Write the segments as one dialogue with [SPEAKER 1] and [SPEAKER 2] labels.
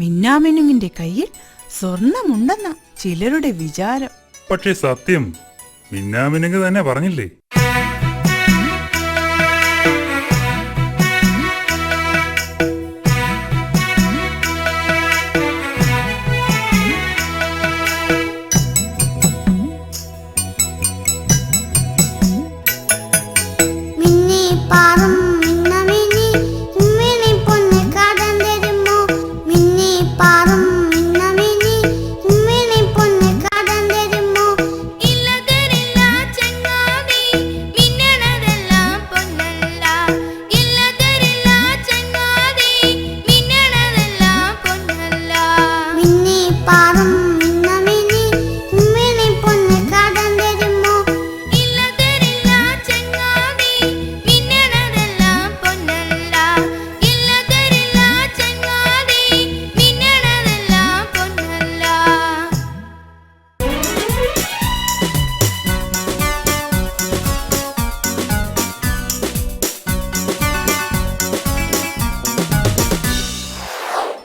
[SPEAKER 1] മിന്നാമിനുങ്ങിന്റെ കയ്യിൽ സ്വർണമുണ്ടെന്ന ചിലരുടെ വിചാരം.
[SPEAKER 2] പക്ഷേ സത്യം മിന്നാമിനുങ്ങ് തന്നെ പറഞ്ഞില്ലേ?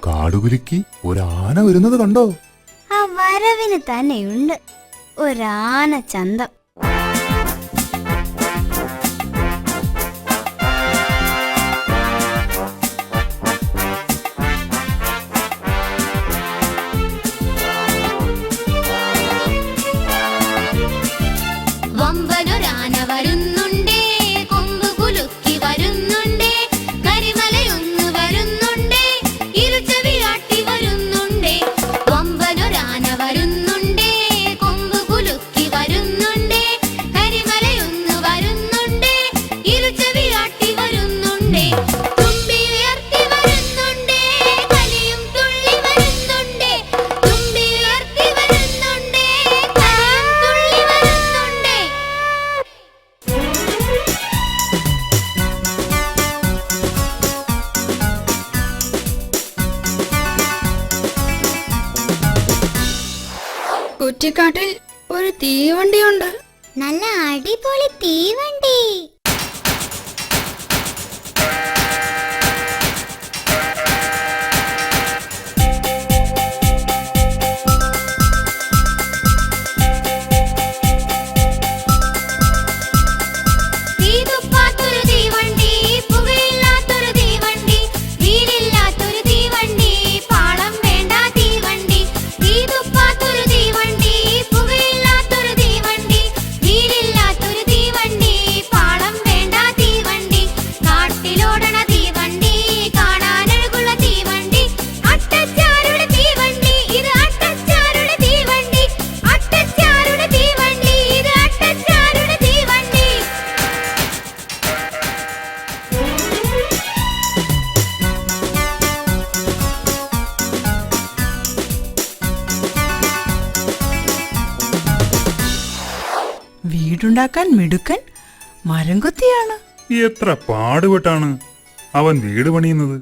[SPEAKER 3] കാടുകുലുക്കി ഒരാന വരുന്നത് കണ്ടോ?
[SPEAKER 4] ആ വരവിന് തന്നെയുണ്ട് ഒരാന ചന്തം.
[SPEAKER 5] വമ്പനൊരാന വരുന്നുണ്ടേ, കൊമ്പ് കുലുക്കി വരുന്നുണ്ടേ, കരിമലയൊന്ന് വരുന്നുണ്ടേ, ഇരുചെവിയാട്ടി വരുന്നുണ്ടേ. വമ്പനൊരാന വരുന്നുണ്ടേ, കൊമ്പ് കുലുക്കി വരുന്നുണ്ടേ, കരിമലയൊന്ന് വരുന്നുണ്ടേ, ഇരുചെവിയാട്ടി വരുന്നുണ്ടേ. തുമ്പി ഉയർത്തി വരുന്നുണ്ടേ, കലിയും തുള്ളി വരുന്നുണ്ടേ, തുമ്പി ഉയർത്തി വരുന്നുണ്ടേ, കലിയും തുള്ളി വരുന്നുണ്ടേ.
[SPEAKER 6] കുറ്റിക്കാട്ടിൽ ഒരു തീവണ്ടിയുണ്ട്.
[SPEAKER 4] നല്ല അടിപൊളി തീവണ്ടി.
[SPEAKER 5] തീതുപ്പാത്തൊരു തീവണ്ടി, പുകയില്ലാത്തൊരു തീവണ്ടി, വീലില്ലാത്തൊരു തീവണ്ടി, പാളം വേണ്ട തീവണ്ടി. തീതുപ്പാത്തൊരു തീവണ്ടി, പുകയില്ലാത്തൊരു തീവണ്ടി, വീലില്ലാത്തൊരു തീവണ്ടി, പാളം വേണ്ട തീവണ്ടി. കാട്ടിലോടണ തീവണ്ടി, കാണാനഴകുള്ള തീവണ്ടി, അട്ടച്ചാരുടെ തീവണ്ടി, ഇത് അട്ടച്ചാരുടെ തീവണ്ടി, അട്ടച്ചാരുടെ തീവണ്ടി, ഇത് അട്ടച്ചാരുടെ തീവണ്ടി.
[SPEAKER 1] വീടുണ്ടാക്കാൻ മിടുക്കൻ മരംകൊത്തിയാണ്.
[SPEAKER 2] എത്ര പാടുപെട്ടാണ് അവൻ വീട് പണിയുന്നത്.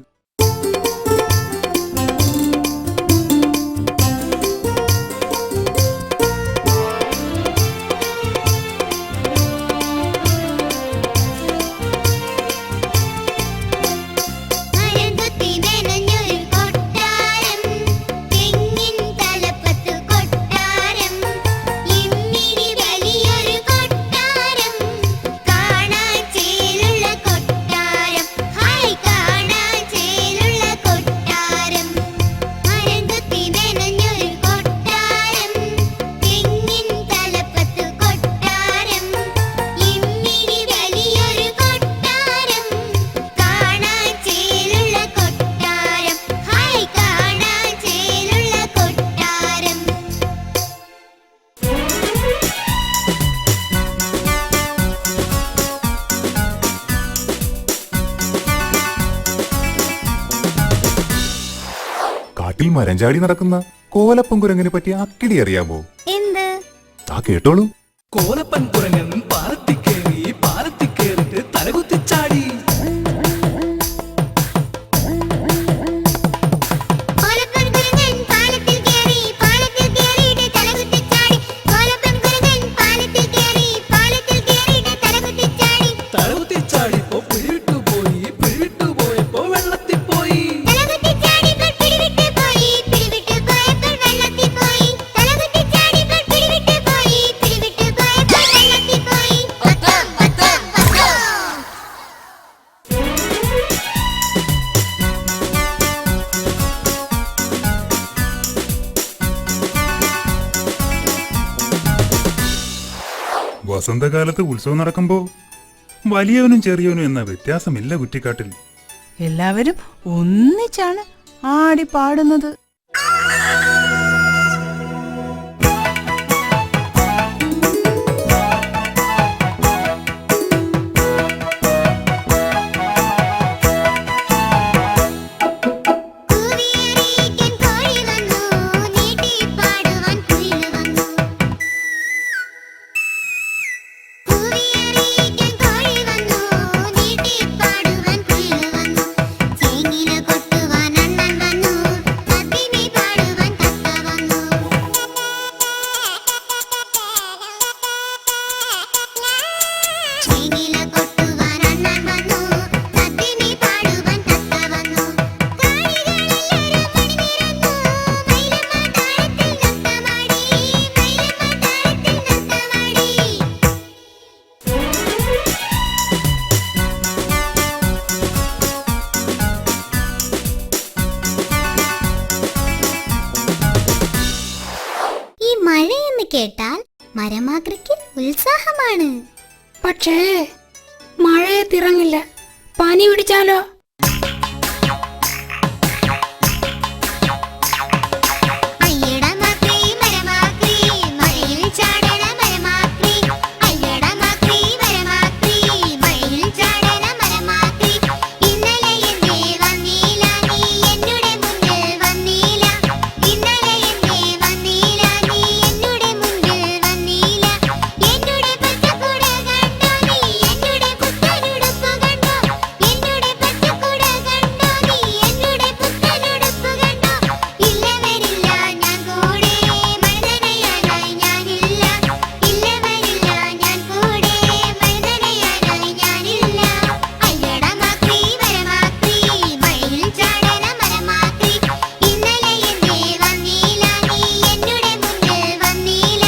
[SPEAKER 5] മരംകൊത്തി നനഞ്ഞൊരു കൊട്ടാരം, തെങ്ങിൻ തലപ്പത്തു കൊട്ടാരം, ഇമ്മിണി വലിയൊരു കൊട്ടാരം, കാണാൻ ചേലുള്ള കൊട്ടാരം, ഹായ് കാണാൻ ചേലുള്ള കൊട്ടാരം. മരംകൊത്തി നനഞ്ഞൊരു കൊട്ടാരം, തെങ്ങിൻ തലപ്പത്തു കൊട്ടാരം, ഇമ്മിണി വലിയൊരു കൊട്ടാരം, കാണാൻ ചേലുള്ള കൊട്ടാരം, ഹായ് കാണാൻ ചേലുള്ള കൊട്ടാരം.
[SPEAKER 3] കാട്ടിൽ മരം ചാടി നടക്കുന്ന കോലപ്പൻകുരങ്ങിനെ പറ്റി അക്കിടി അറിയാമോ?
[SPEAKER 4] എന്ത്?
[SPEAKER 3] താ കേട്ടോളൂ.
[SPEAKER 7] കോലപ്പൻ കുരങ്ങൻ പാലത്തിക്കേറി, പാലത്തിക്കേറിട്ട് തലകുത്തിച്ചാടി.
[SPEAKER 5] കോലപ്പൻ കുരങ്ങൻ പാലത്തിൽ കേറി, പാലത്തിൽ കേറിയിട്ട് തലകുത്തിച്ചാടി. കോലപ്പൻ കുരങ്ങൻ പാലത്തിൽ കേറി, പാലത്തിൽ കേറിയിട്ട് തലകുത്തിച്ചാടി.
[SPEAKER 7] തലകുത്തിച്ചാടിപ്പോ പിടിവിട്ടുപോയി, പിടിവിട്ടുപോയപ്പോ വെള്ളത്തിൽ പോയി.
[SPEAKER 5] തലകുത്തിച്ചാടിപ്പോൾ പിടിവിട്ട് പോയി,
[SPEAKER 2] വസന്തകാലത്ത് ഉത്സവം നടക്കുമ്പോ വലിയവനും ചെറിയവനും എന്ന വ്യത്യാസമില്ല കുറ്റിക്കാട്ടിൽ.
[SPEAKER 1] എല്ലാവരും ഒന്നിച്ചാണ് ആടി പാടുന്നത്.
[SPEAKER 5] കൂവിയറിയിക്കാൻ കോഴി വന്നു, നീട്ടിപ്പാടുവാൻ കുയിൽ വന്നു. കൂവിയറിയിക്കാൻ കോഴി വന്നു, നീട്ടിപ്പാടുവാൻ കുയിൽ വന്നു. ചേങ്ങില കൊട്ടുവാൻ അണ്ണൻ വന്നു, തത്തിമി പാടുവാൻ തത്ത വന്നു. ചേങ്ങില കൊട്ടുവാൻ അണ്ണൻ വന്നു, തത്തിമി പാടുവാൻ തത്ത വന്നു. കാണികളെല്ലാരും മണിനിറന്നു, മയിലമ്മ താളത്തിൽ നൃത്തമാടി, മയിലമ്മ താളത്തിൽ നൃത്തമാടി. ഈ മഴയെന്ന് കേട്ടാൽ മരമാകൃക്ക് ഉത്സാഹമാണ്.
[SPEAKER 6] പക്ഷേ മഴയത്തിറങ്ങില്ല, പനി പിടിച്ചാലോ?
[SPEAKER 5] അയ്യടാ മാക്രി മരമാക്രി, മഴയിൽ ചാടണ മരമാക്രി. അയ്യടാ മാക്രി മരമാക്രി, മഴയിൽ ചാടണ മരമാക്രി. ഇന്നലെ എന്നെ വന്നീല, നീ എന്നുടെ മുന്നിൽ വന്നീല. ഇന്നലെ എന്നെ വന്നീല, നീ എന്നുടെ മുന്നിൽ വന്നീല. എന്നുടെ പച്ചക്കുട കണ്ടോ നീ, എന്നുടെ പുത്തനുടുപ്പ് കണ്ടോ. എന്നുടെ പച്ചക്കുട കണ്ടോ നീ, എന്നുടെ പുത്തനുടുപ്പ് കണ്ടോ. ഇല്ല വരില്ല ഞാൻ കൂടെ, മഴ നനയാനായി ഞാനില്ല. ഇല്ല വരില്ല ഞാൻ കൂടെ, മഴ നനയാനായി ഞാനില്ല. അയ്യടാ മാക്രി മരമാക്രി, മഴയിൽ ചാടണ മരമാക്രി. ഇന്നലെ എന്നെ വന്നീല, നീ എന്നുടെ മുന്നിൽ വന്നീല.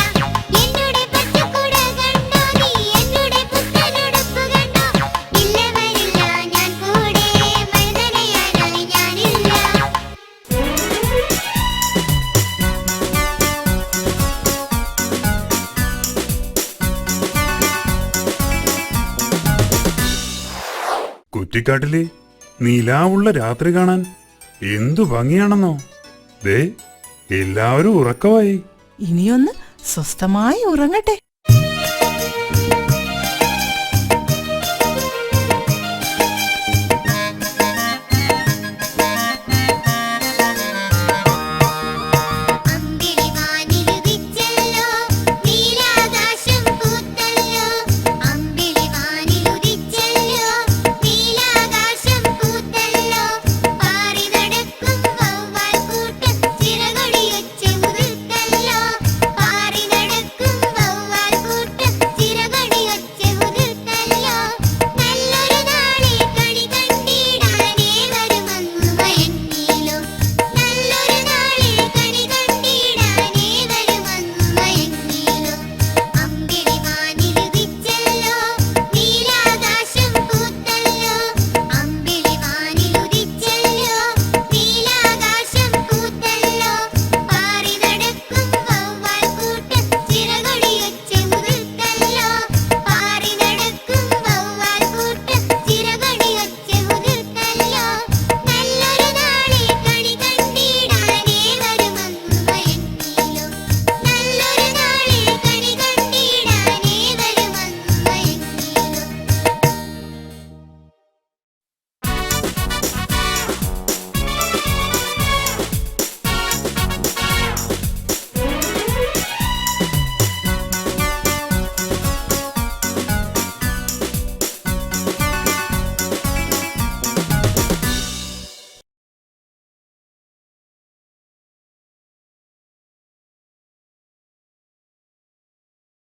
[SPEAKER 5] എന്നുടെ പച്ചക്കുട കണ്ടോ നീ, എന്നുടെ പുത്തനുടുപ്പ് കണ്ടോ. ഇല്ല വരില്ല ഞാൻ കൂടെ, മഴ നനയാനായി ഞാനില്ല.
[SPEAKER 2] കുറ്റിക്കാട്ടിലെ നിലാവുള്ള രാത്രി കാണാൻ എന്തു ഭംഗിയാണെന്നോ. ദേ എല്ലാവരും ഉറക്കമായി.
[SPEAKER 1] ഇനിയൊന്ന് സ്വസ്ഥമായി ഉറങ്ങട്ടെ.